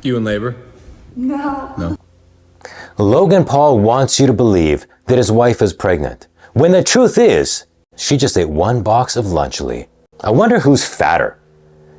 You in labor? No. No. Logan Paul wants you to believe that his wife is pregnant, when the truth is, she just ate one box of Lunchly. I wonder who's fatter,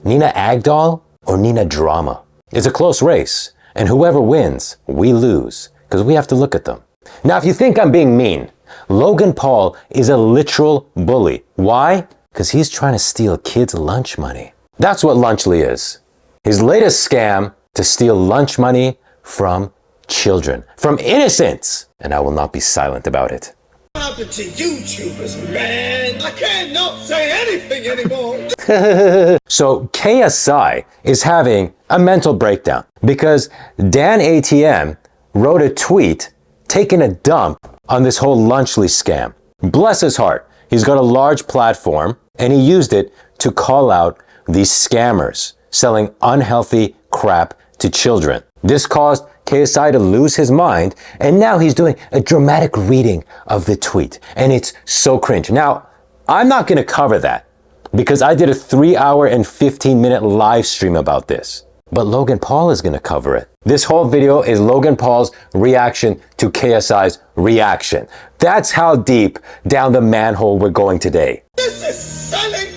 Nina Agdal or Nina Drama? It's a close race, and whoever wins, we lose, because we have to look at them. Now, if you think I'm being mean, Logan Paul is a literal bully. Why? Because he's trying to steal kids' lunch money. That's what Lunchly is. His latest scam to steal lunch money from children, from innocents. And I will not be silent about it. What happened to YouTubers, man? I can't not say anything anymore. So KSI is having a mental breakdown because Dan ATM wrote a tweet taking a dump on this whole Lunchly scam. Bless his heart. He's got a large platform and he used it to call out these scammers selling unhealthy crap to children. This caused KSI to lose his mind, and now he's doing a dramatic reading of the tweet, and it's so cringe. Now, I'm not going to cover that because I did a 3-hour and 15-minute live stream about this, but Logan Paul is going to cover it. This whole video is Logan Paul's reaction to KSI's reaction. That's how deep down the manhole we're going today. This is selling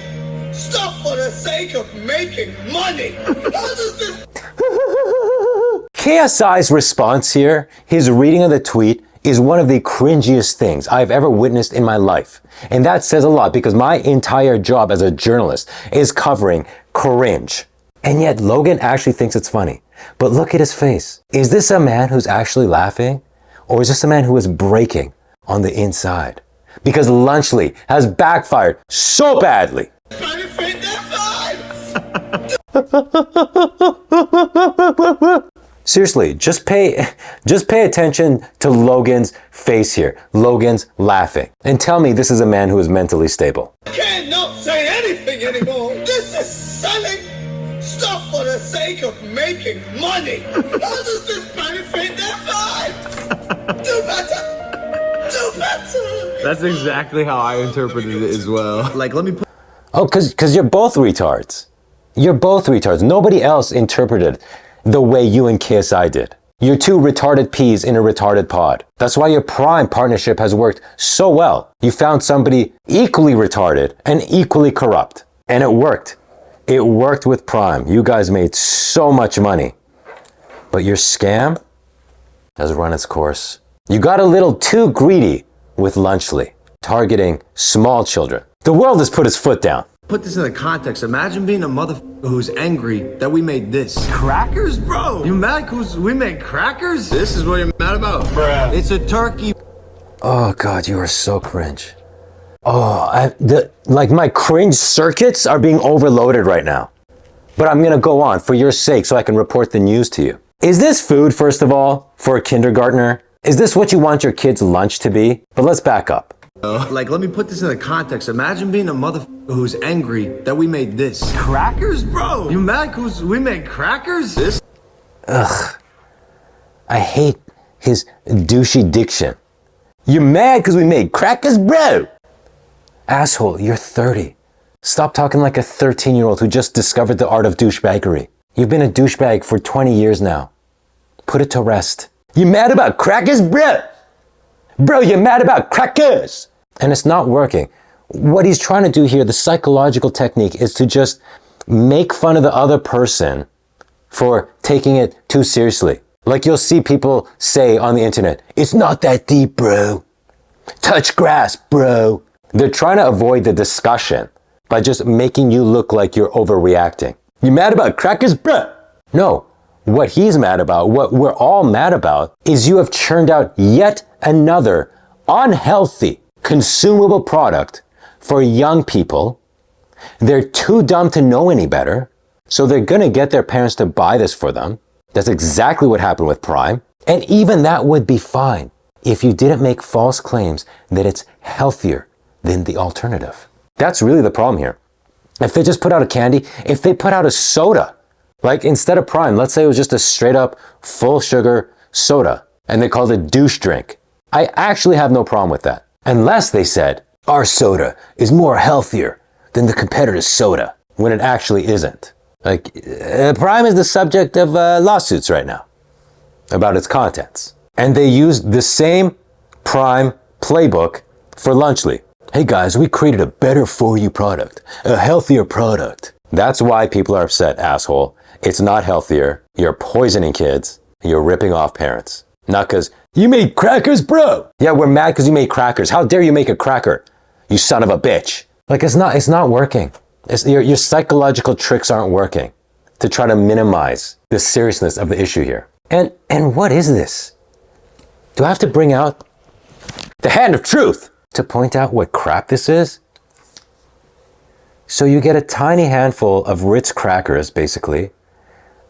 stuff for the sake of making money. How does this... KSI's response here, his reading of the tweet, is one of the cringiest things I've ever witnessed in my life. And that says a lot because my entire job as a journalist is covering cringe. And yet Logan actually thinks it's funny. But look at his face. Is this a man who's actually laughing? Or is this a man who is breaking on the inside? Because Lunchly has backfired so badly. Benefit their lives. Seriously, just pay attention to Logan's face here. Logan's laughing. And tell me this is a man who is mentally stable. I can't not say anything anymore. This is selling stuff for the sake of making money. How does this benefit their lives? Do better. Do better. That's exactly how I interpreted it as well. Like, let me put... Oh, because you're both retards. You're both retards. Nobody else interpreted the way you and KSI did. You're two retarded peas in a retarded pod. That's why your Prime partnership has worked so well. You found somebody equally retarded and equally corrupt. And it worked. It worked with Prime. You guys made so much money. But your scam has run its course. You got a little too greedy with Lunchly, targeting small children. The world has put its foot down. Put this in the context. Imagine being a motherfucker who's angry that we made this. Crackers, bro? You mad cause we made crackers? This is what you're mad about? Bruh. It's a turkey. Oh God, you are so cringe. Oh, like my cringe circuits are being overloaded right now. But I'm gonna go on for your sake so I can report the news to you. Is this food, first of all, for a kindergartner? Is this what you want your kids' lunch to be? But let's back up. Like, let me put this in the context. Imagine being a motherfucker who's angry that we made this. Crackers, bro? You mad cause we made crackers? This? Ugh. I hate his douchey diction. You're mad because we made crackers, bro? Asshole, you're 30. Stop talking like a 13-year-old who just discovered the art of douchebaggery. You've been a douchebag for 20 years now. Put it to rest. You mad about crackers, bro? Bro, you're mad about crackers! And it's not working. What he's trying to do here, the psychological technique, is to just make fun of the other person for taking it too seriously. Like you'll see people say on the internet, it's not that deep, bro. Touch grass, bro. They're trying to avoid the discussion by just making you look like you're overreacting. You mad about crackers, bro? No. What he's mad about, what we're all mad about, is you have churned out yet another unhealthy, consumable product for young people. They're too dumb to know any better, so they're gonna get their parents to buy this for them. That's exactly what happened with Prime. And even that would be fine if you didn't make false claims that it's healthier than the alternative. That's really the problem here. If they just put out a candy, if they put out a soda, like instead of Prime, let's say it was just a straight up full sugar soda and they called it douche drink. I actually have no problem with that. Unless they said, our soda is more healthier than the competitor's soda, when it actually isn't. Like, Prime is the subject of lawsuits right now about its contents. And they used the same Prime playbook for Lunchly. Hey guys, we created a better for you product, a healthier product. That's why people are upset, asshole. It's not healthier. You're poisoning kids. You're ripping off parents. Not because you made crackers, bro. Yeah, we're mad because you made crackers. How dare you make a cracker, you son of a bitch. Like, it's not working. Your psychological tricks aren't working to try to minimize the seriousness of the issue here. And what is this? Do I have to bring out the hand of truth to point out what crap this is? So you get a tiny handful of Ritz crackers, basically,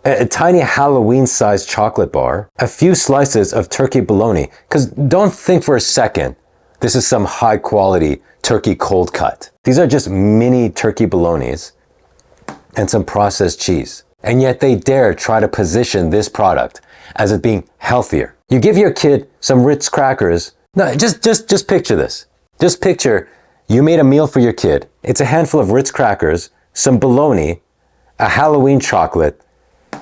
a tiny Halloween-sized chocolate bar, a few slices of turkey bologna, because don't think for a second this is some high-quality turkey cold cut. These are just mini turkey bolognas and some processed cheese. And yet they dare try to position this product as it being healthier. You give your kid some Ritz crackers. No, just picture this. Just picture you made a meal for your kid. It's a handful of Ritz crackers, some bologna, a Halloween chocolate,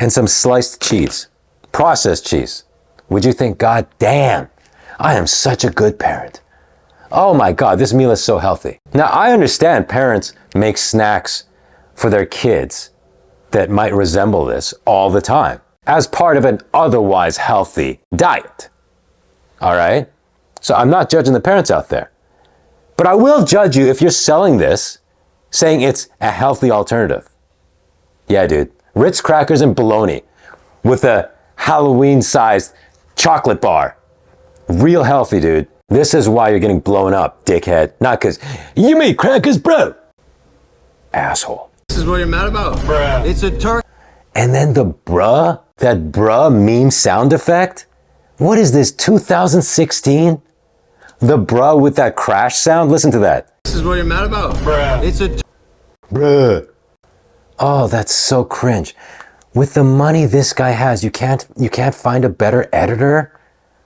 and some sliced cheese, processed cheese. Would you think, God damn, I am such a good parent. Oh my God, this meal is so healthy. Now, I understand parents make snacks for their kids that might resemble this all the time as part of an otherwise healthy diet. All right? So I'm not judging the parents out there. But I will judge you if you're selling this, saying it's a healthy alternative. Yeah, dude. Ritz crackers and bologna with a Halloween-sized chocolate bar. Real healthy, dude. This is why you're getting blown up, dickhead. Not because you made crackers, bro. Asshole. This is what you're mad about? Bruh. It's a turkey. And then the bruh, that bruh meme sound effect? What is this, 2016? The bruh with that crash sound? Listen to that. This is what you're mad about? Bruh. It's a bruh. Oh, that's so cringe. With the money this guy has, you can't find a better editor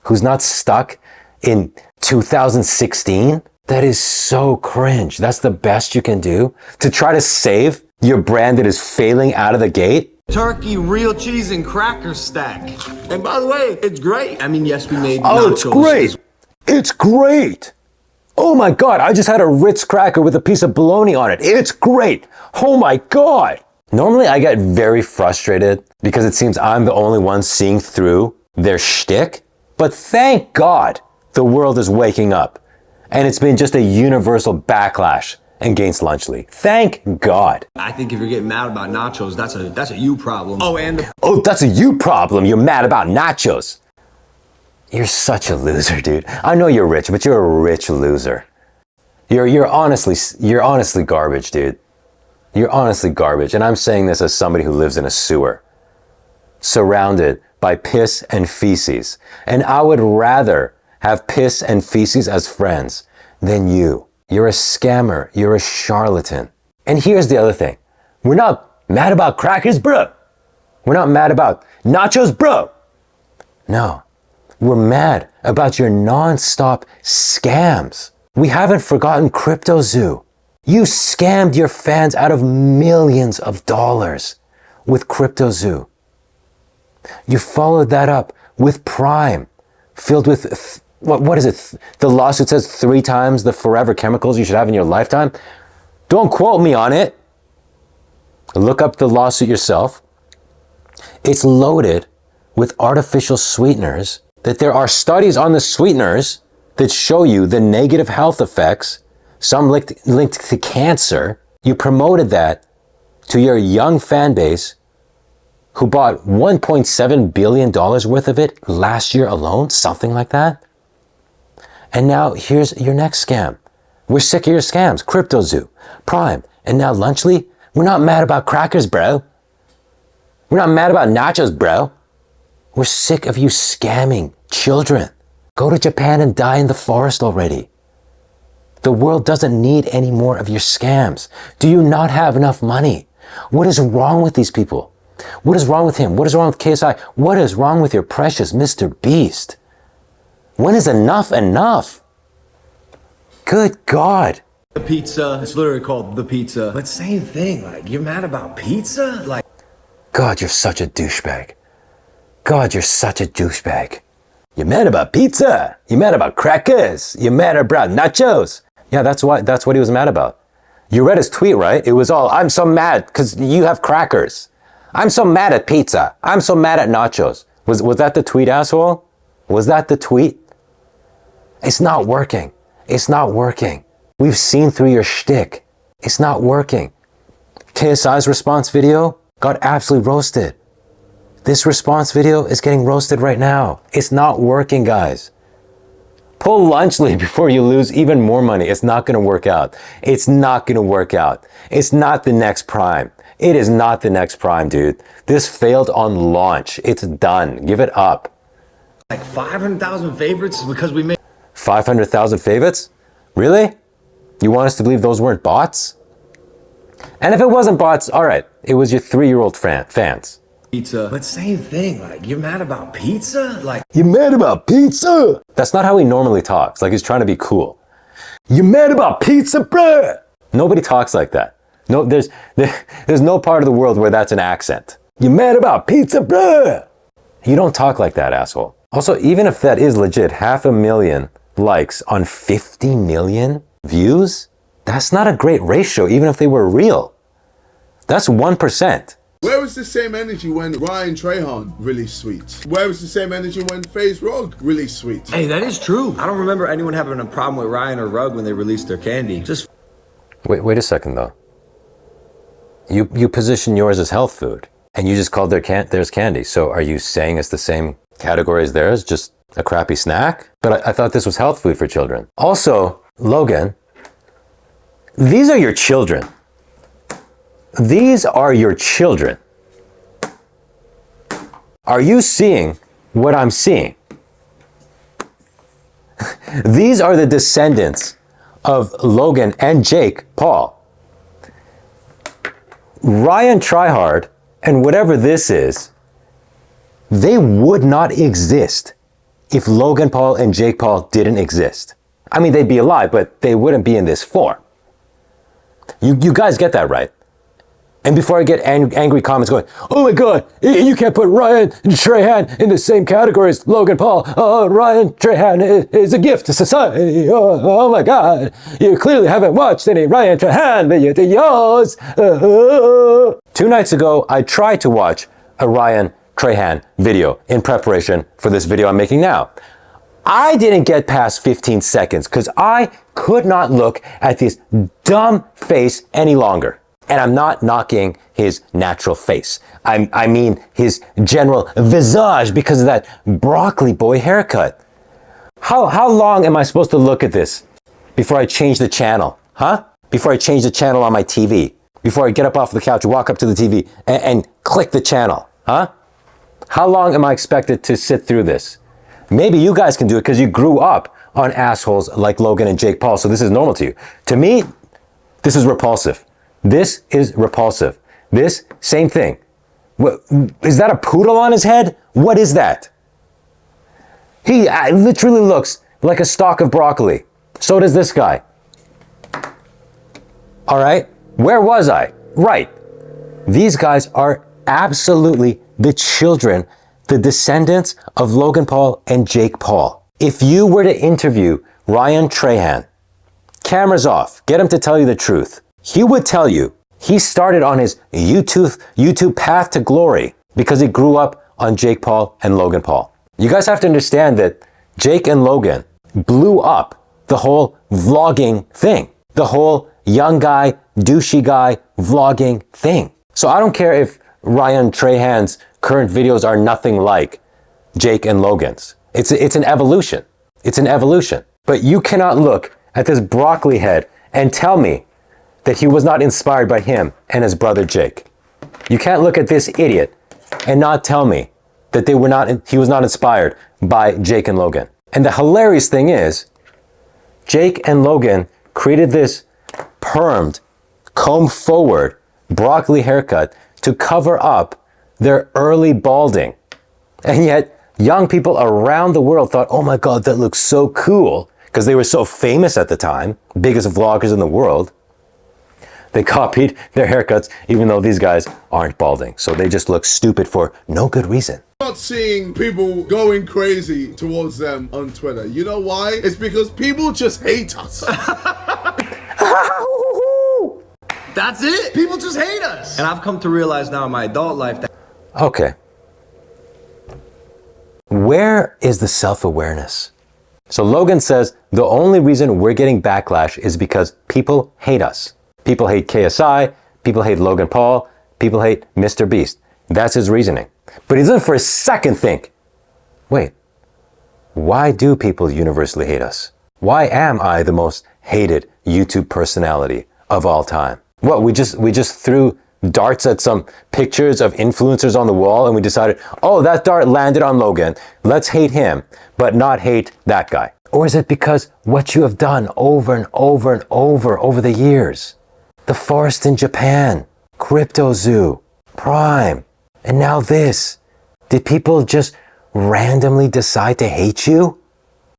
who's not stuck in 2016? That is so cringe. That's the best you can do to try to save your brand that is failing out of the gate? Turkey, real cheese, and cracker stack. And by the way, it's great. I mean, yes, we made nachos. It's great. It's great. Oh my God, I just had a Ritz cracker with a piece of bologna on it. It's great. Oh my God. Normally I get very frustrated because it seems I'm the only one seeing through their shtick. But thank God the world is waking up. And it's been just a universal backlash against Lunchly. Thank God. I think if you're getting mad about nachos, that's a you problem. Oh, that's a you problem. You're mad about nachos. You're such a loser, dude. I know you're rich, but you're a rich loser. You're honestly garbage, dude. You're honestly garbage. And I'm saying this as somebody who lives in a sewer, surrounded by piss and feces. And I would rather have piss and feces as friends than you. You're a scammer. You're a charlatan. And here's the other thing. We're not mad about crackers, bro. We're not mad about nachos, bro. No. We're mad about your non-stop scams. We haven't forgotten CryptoZoo. You scammed your fans out of millions of dollars with CryptoZoo. You followed that up with Prime, filled with, what is it? The lawsuit says 3 times the forever chemicals you should have in your lifetime. Don't quote me on it. Look up the lawsuit yourself. It's loaded with artificial sweeteners that there are studies on the sweeteners that show you the negative health effects, some linked to cancer. You promoted that to your young fan base who bought $1.7 billion worth of it last year alone, something like that. And now here's your next scam. We're sick of your scams. CryptoZoo, Prime, and now Lunchly. We're not mad about crackers, bro. We're not mad about nachos, bro. We're sick of you scamming children. Go to Japan and die in the forest already. The world doesn't need any more of your scams. Do you not have enough money? What is wrong with these people? What is wrong with him? What is wrong with KSI? What is wrong with your precious Mr. Beast? When is enough enough? Good God. The pizza, it's literally called the pizza. But same thing, like, you're mad about pizza? Like, God, you're such a douchebag. God, you're such a douchebag. You're mad about pizza. You're mad about crackers. You're mad about nachos. Yeah, that's what he was mad about. You read his tweet, right? It was all, I'm so mad because you have crackers. I'm so mad at pizza. I'm so mad at nachos. Was that the tweet, asshole? Was that the tweet? It's not working. It's not working. We've seen through your shtick. It's not working. KSI's response video got absolutely roasted. This response video is getting roasted right now. It's not working, guys. Pull lunch leave before you lose even more money. It's not gonna work out. It's not gonna work out. It's not the next Prime. It is not the next Prime, dude. This failed on launch. It's done. Give it up. Like 500,000 favorites because we made 500,000 favorites? Really? You want us to believe those weren't bots? And if it wasn't bots, all right, it was your 3-year-old fans. pizza. But same thing, like, you're mad about pizza? Like, You mad about pizza? That's not how he normally talks, like he's trying to be cool. You mad about pizza, bruh? Nobody talks like that. No, there's no part of the world where that's an accent. You mad about pizza, bruh? You don't talk like that, asshole. Also, even if that is legit, 500,000 likes on 50 million views, that's not a great ratio, even if they were real. That's 1%. Where was the same energy when Ryan Trahan released Sweets? Where was the same energy when FaZe Rug released Sweets? hey, that is true. I don't remember anyone having a problem with Ryan or Rug when they released their candy. Just Wait a second though. You position yours as health food, and you just called theirs candy. So are you saying it's the same category as theirs, just a crappy snack? But I thought this was health food for children. Also, Logan, these are your children. These are your children. Are you seeing what I'm seeing? These are the descendants of Logan and Jake Paul. Ryan Tryhard and whatever this is, they would not exist if Logan Paul and Jake Paul didn't exist. I mean, they'd be alive, but they wouldn't be in this form. You guys get that, right? And before I get angry comments going, oh my God, you can't put Ryan Trahan in the same category as Logan Paul. Oh, Ryan Trahan is a gift to society. Oh my God, you clearly haven't watched any Ryan Trahan videos. 2 nights ago, I tried to watch a Ryan Trahan video in preparation for this video I'm making now. I didn't get past 15 seconds because I could not look at this dumb face any longer. And I'm not knocking his natural face. I mean his general visage because of that broccoli boy haircut. How long am I supposed to look at this before I change the channel? Huh? Before I change the channel on my TV? Before I get up off the couch, walk up to the TV and click the channel? Huh? How long am I expected to sit through this? Maybe you guys can do it because you grew up on assholes like Logan and Jake Paul, so this is normal to you. To me, this is repulsive. This is repulsive. This, same thing. What, is that a poodle on his head? What is that? He literally looks like a stalk of broccoli. So does this guy. All right, where was I? Right. These guys are absolutely the children, the descendants of Logan Paul and Jake Paul. If you were to interview Ryan Trahan, cameras off, get him to tell you the truth. He would tell you he started on his YouTube path to glory because he grew up on Jake Paul and Logan Paul. You guys have to understand that Jake and Logan blew up the whole vlogging thing, the whole young guy, douchey guy vlogging thing. So I don't care if Ryan Trahan's current videos are nothing like Jake and Logan's. It's an evolution. It's an evolution. But you cannot look at this broccoli head and tell me that he was not inspired by him and his brother Jake. You can't look at this idiot and not tell me that he was not inspired by Jake and Logan. And the hilarious thing is, Jake and Logan created this permed, comb forward broccoli haircut to cover up their early balding. And yet, young people around the world thought, oh my God, that looks so cool, because they were so famous at the time, biggest vloggers in the world. They copied their haircuts even though these guys aren't balding. So they just look stupid for no good reason. Not seeing people going crazy towards them on Twitter. You know why? It's because people just hate us. That's it. People just hate us. And I've come to realize now in my adult life that... Okay. Where is the self-awareness? So Logan says the only reason we're getting backlash is because people hate us. People hate KSI, people hate Logan Paul, people hate Mr. Beast. That's his reasoning. But he doesn't for a second think, wait, why do people universally hate us? Why am I the most hated YouTube personality of all time? What, we just threw darts at some pictures of influencers on the wall and we decided, oh, that dart landed on Logan. Let's hate him, but not hate that guy. Or is it because what you have done over and over and over the years? The forest in Japan, Crypto Zoo, Prime, and now this. Did people just randomly decide to hate you?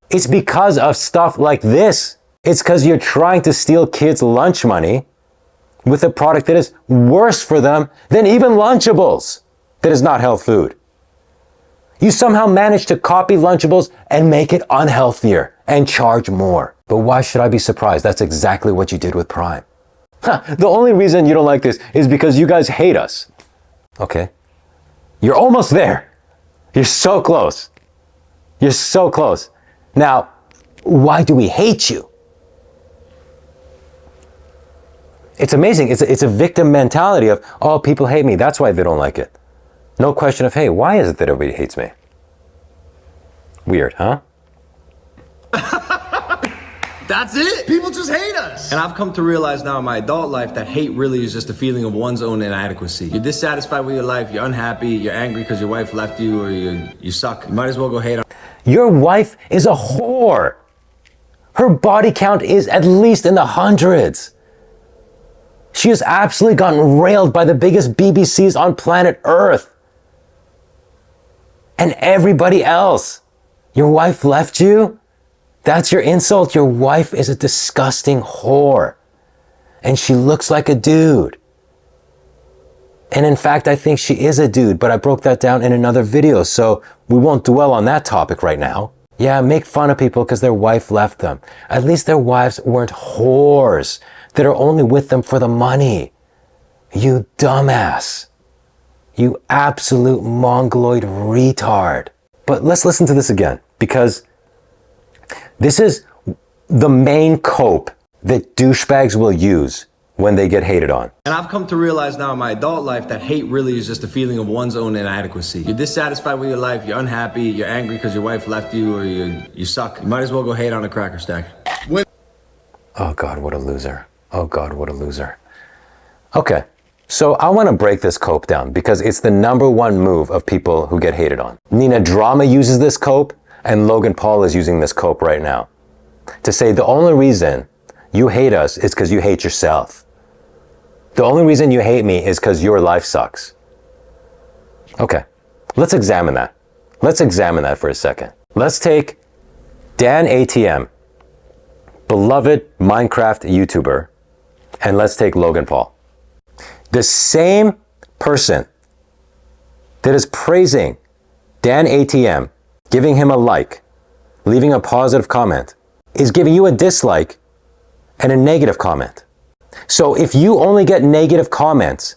It's because of stuff like this. It's because you're trying to steal kids' lunch money with a product that is worse for them than even Lunchables, that is not health food. You somehow managed to copy Lunchables and make it unhealthier and charge more. But why should I be surprised? That's exactly what you did with Prime. The only reason you don't like this is because you guys hate us. Okay. You're almost there. You're so close. You're so close. Now, why do we hate you? It's amazing. It's a victim mentality of, oh, people hate me. That's why they don't like it. No question of, hey, why is it that everybody hates me? Weird, huh? That's it. People just hate us. And I've come to realize now in my adult life that hate really is just a feeling of one's own inadequacy. You're dissatisfied with your life, you're unhappy, you're angry because your wife left you, or you suck. You might as well go hate on. Your wife is a whore. Her body count is at least in the hundreds. She has absolutely gotten railed by the biggest BBCs on planet Earth. And everybody else. Your wife left you? That's your insult. Your wife is a disgusting whore. And she looks like a dude. And in fact, I think she is a dude, but I broke that down in another video, so we won't dwell on that topic right now. Yeah, make fun of people because their wife left them. At least their wives weren't whores that are only with them for the money. You dumbass. You absolute mongoloid retard. But let's listen to this again, because this is the main cope that douchebags will use when they get hated on. And I've come to realize now in my adult life that hate really is just a feeling of one's own inadequacy. You're dissatisfied with your life, you're unhappy, you're angry because your wife left you, or you suck. You might as well go hate on a cracker stack. Oh God, what a loser. Oh God, what a loser. Okay, so I want to break this cope down because it's the #1 move of people who get hated on. Nina Drama uses this cope, and Logan Paul is using this cope right now to say the only reason you hate us is because you hate yourself. The only reason you hate me is because your life sucks. Okay, let's examine that. Let's examine that for a second. Let's take Dan ATM, beloved Minecraft YouTuber, and let's take Logan Paul. The same person that is praising Dan ATM, giving him a like, leaving a positive comment, is giving you a dislike and a negative comment. So if you only get negative comments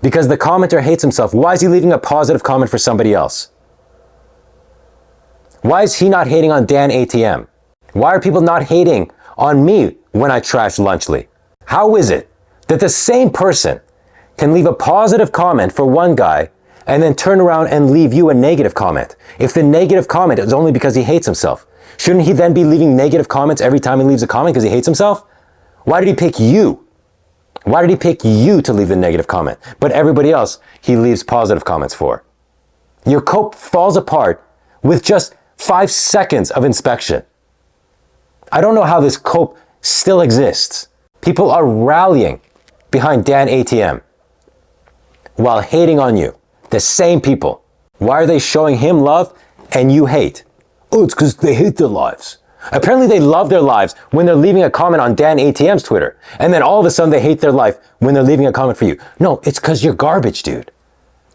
because the commenter hates himself, why is he leaving a positive comment for somebody else? Why is he not hating on Dan ATM? Why are people not hating on me when I trash Lunchly? How is it that the same person can leave a positive comment for one guy and then turn around and leave you a negative comment? If the negative comment is only because he hates himself, shouldn't he then be leaving negative comments every time he leaves a comment because he hates himself? Why did he pick you? Why did he pick you to leave the negative comment, but everybody else he leaves positive comments for? Your cope falls apart with just 5 seconds of inspection. I don't know how this cope still exists. People are rallying behind Dan ATM while hating on you. The same people. Why are they showing him love and you hate? Oh, it's because they hate their lives. Apparently they love their lives when they're leaving a comment on Dan ATM's Twitter. And then all of a sudden they hate their life when they're leaving a comment for you. No, it's because you're garbage, dude.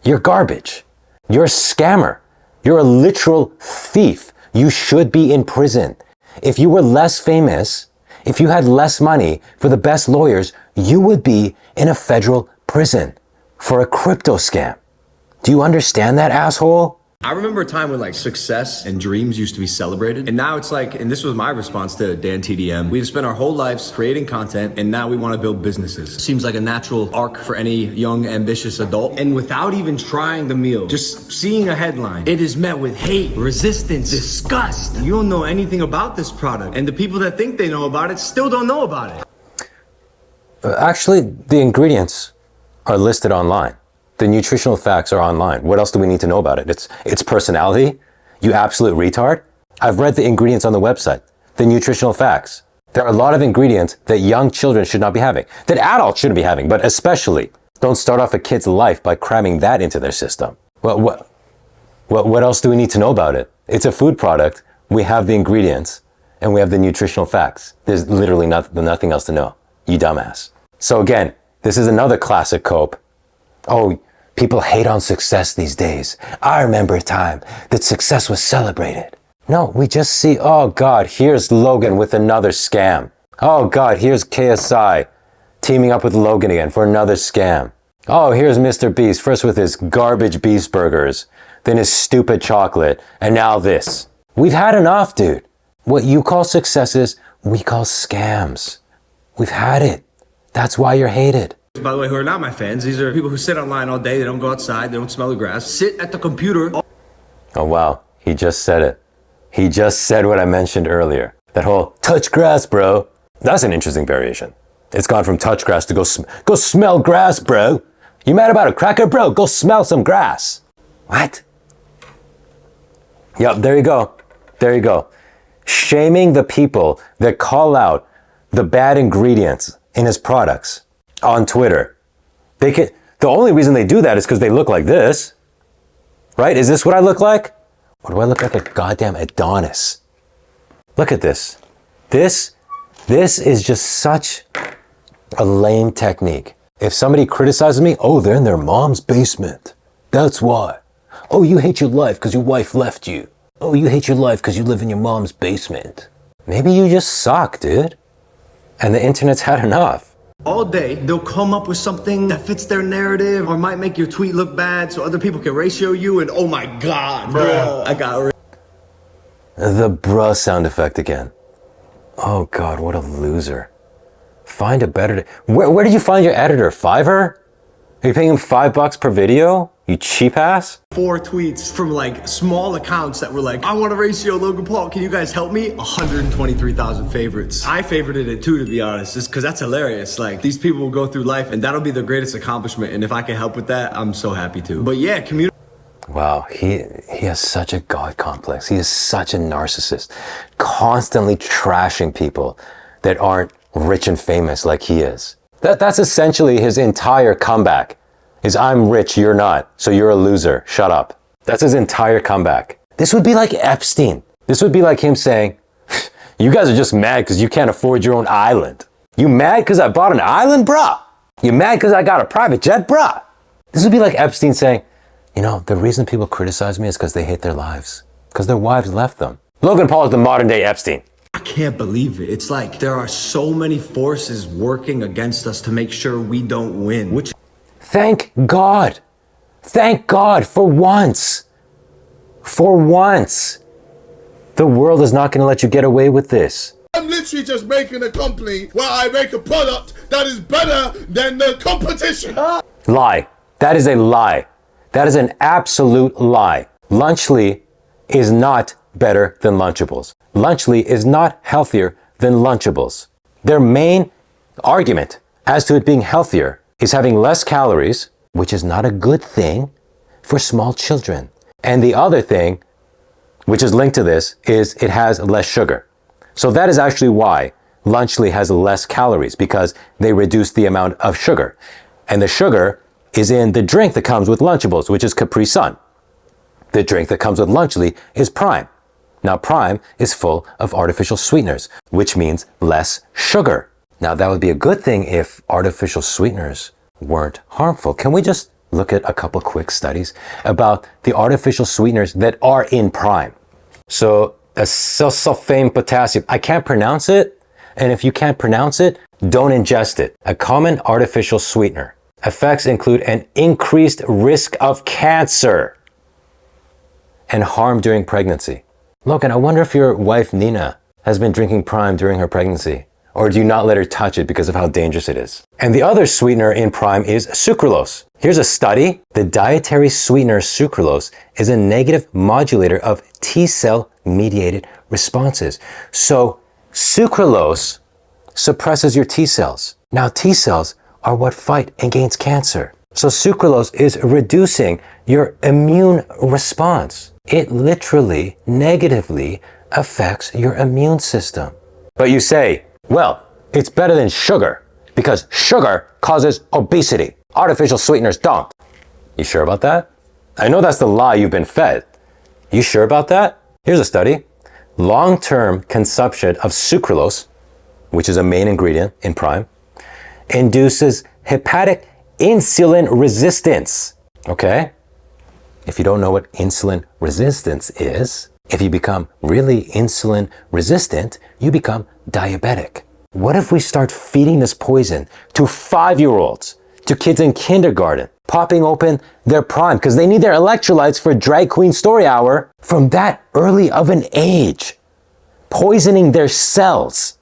You're garbage. You're a scammer. You're a literal thief. You should be in prison. If you were less famous, if you had less money for the best lawyers, you would be in a federal prison for a crypto scam. Do you understand that, asshole? I remember a time when like success and dreams used to be celebrated. And now it's like, and this was my response to Dan TDM. We've spent our whole lives creating content and now we want to build businesses. Seems like a natural arc for any young, ambitious adult. And without even trying the meal, just seeing a headline, it is met with hate, resistance, disgust. You don't know anything about this product. And the people that think they know about it still don't know about it. Actually, the ingredients are listed online. The nutritional facts are online. What else do we need to know about it? It's personality. You absolute retard. I've read the ingredients on the website. The nutritional facts. There are a lot of ingredients that young children should not be having, that adults shouldn't be having, but especially don't start off a kid's life by cramming that into their system. What else do we need to know about it? It's a food product. We have the ingredients and we have the nutritional facts. There's literally nothing else to know. You dumbass. So again, this is another classic cope. Oh, people hate on success these days. I remember a time that success was celebrated. No, we just see, oh God, here's Logan with another scam. Oh God, here's KSI teaming up with Logan again for another scam. Oh, here's Mr. Beast, first with his garbage beast burgers, then his stupid chocolate, and now this. We've had enough, dude. What you call successes, we call scams. We've had it. That's why you're hated. By the way, who are not my fans, these are people who sit online all day, they don't go outside, they don't smell the grass, sit at the computer. Oh wow, he just said it. He just said what I mentioned earlier. That whole touch grass, bro. That's an interesting variation. It's gone from touch grass to go smell grass, bro. You mad about a cracker, bro? Go smell some grass. What? Yep, there you go. There you go. Shaming the people that call out the bad ingredients in his products on Twitter. The only reason they do that is because they look like this. Right? Is this what I look like? Or do I look like a goddamn Adonis? Look at this. This is just such a lame technique. If somebody criticizes me, oh, they're in their mom's basement. That's why. Oh, you hate your life because your wife left you. Oh, you hate your life because you live in your mom's basement. Maybe you just suck, dude. And the internet's had enough. All day, they'll come up with something that fits their narrative or might make your tweet look bad so other people can ratio you and oh my God, bro, I got the bruh sound effect again. Oh God, what a loser. Find a better... Where did you find your editor? Fiverr? Are you paying him $5 per video? You cheap ass? 4 tweets from like small accounts that were like, I want to ratio Logan Paul. Can you guys help me? 123,000 favorites. I favorited it too, to be honest, just because that's hilarious. Like these people will go through life and that'll be their greatest accomplishment. And if I can help with that, I'm so happy to. But yeah, community. Wow, he has such a God complex. He is such a narcissist, constantly trashing people that aren't rich and famous like he is. That's essentially his entire comeback. Is I'm rich, you're not, so you're a loser, shut up. That's his entire comeback. This would be like Epstein. This would be like him saying, you guys are just mad because you can't afford your own island. You mad because I bought an island, bruh? You mad because I got a private jet, bruh? This would be like Epstein saying, you know, the reason people criticize me is because they hate their lives. Because their wives left them. Logan Paul is the modern day Epstein. I can't believe it. It's like there are so many forces working against us to make sure we don't win, which... Thank God. Thank God for once. For once. The world is not going to let you get away with this. I'm literally just making a company where I make a product that is better than the competition. Lie. That is a lie. That is an absolute lie. Lunchly is not better than Lunchables. Lunchly is not healthier than Lunchables. Their main argument as to it being healthier is having less calories, which is not a good thing for small children. And the other thing, which is linked to this, is it has less sugar. So that is actually why Lunchly has less calories, because they reduce the amount of sugar. And the sugar is in the drink that comes with Lunchables, which is Capri Sun. The drink that comes with Lunchly is Prime. Now, Prime is full of artificial sweeteners, which means less sugar. Now, that would be a good thing if artificial sweeteners weren't harmful. Can we just look at a couple quick studies about the artificial sweeteners that are in Prime? So, acesulfame potassium. I can't pronounce it, and if you can't pronounce it, don't ingest it. A common artificial sweetener. Effects include an increased risk of cancer and harm during pregnancy. Logan, I wonder if your wife Nina has been drinking Prime during her pregnancy, or do you not let her touch it because of how dangerous it is? And the other sweetener in Prime is sucralose. Here's a study. The dietary sweetener sucralose is a negative modulator of T-cell mediated responses. So sucralose suppresses your T-cells. Now T-cells are what fight against cancer. So sucralose is reducing your immune response. It literally negatively affects your immune system. But you say, well, it's better than sugar because sugar causes obesity. Artificial sweeteners don't. You sure about that? I know that's the lie you've been fed. You sure about that? Here's a study. Long-term consumption of sucralose, which is a main ingredient in Prime, induces hepatic insulin resistance. Okay? If you don't know what insulin resistance is, if you become really insulin resistant, you become diabetic. What if we start feeding this poison to 5-year-olds, to kids in kindergarten, popping open their Prime because they need their electrolytes for Drag Queen Story Hour from that early of an age, poisoning their cells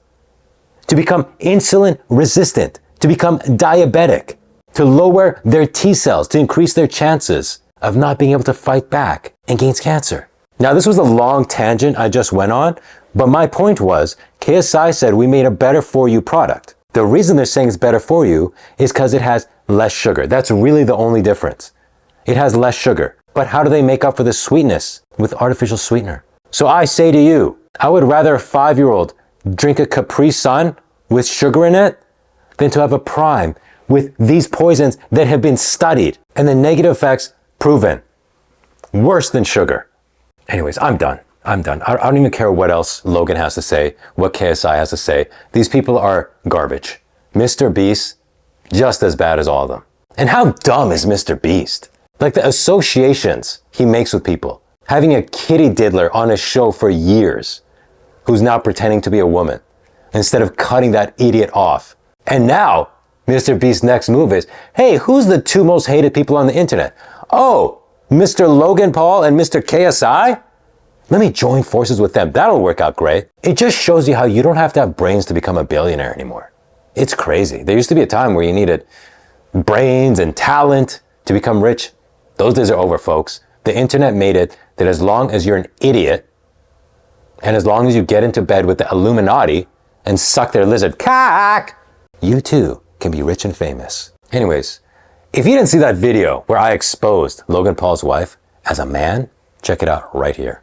to become insulin resistant, to become diabetic, to lower their T cells, to increase their chances of not being able to fight back against cancer. Now, this was a long tangent I just went on, but my point was, KSI said we made a better for you product. The reason they're saying it's better for you is because it has less sugar. That's really the only difference. It has less sugar. But how do they make up for the sweetness with artificial sweetener? So I say to you, I would rather a 5-year-old drink a Capri Sun with sugar in it than to have a Prime with these poisons that have been studied and the negative effects proven. Worse than sugar. Anyways, I'm done. I don't even care what else Logan has to say, what KSI has to say. These people are garbage. Mr. Beast, just as bad as all of them. And how dumb is Mr. Beast? Like the associations he makes with people. Having a kitty diddler on his show for years, who's now pretending to be a woman, instead of cutting that idiot off. And now, Mr. Beast's next move is, hey, who's the 2 most hated people on the internet? Oh, Mr. Logan Paul and Mr. KSI? Let me join forces with them. That'll work out great. It just shows you how you don't have to have brains to become a billionaire anymore. It's crazy. There used to be a time where you needed brains and talent to become rich. Those days are over, folks. The internet made it that as long as you're an idiot, and as long as you get into bed with the Illuminati and suck their lizard cock, you too can be rich and famous. Anyways, if you didn't see that video where I exposed Logan Paul's wife as a man, check it out right here.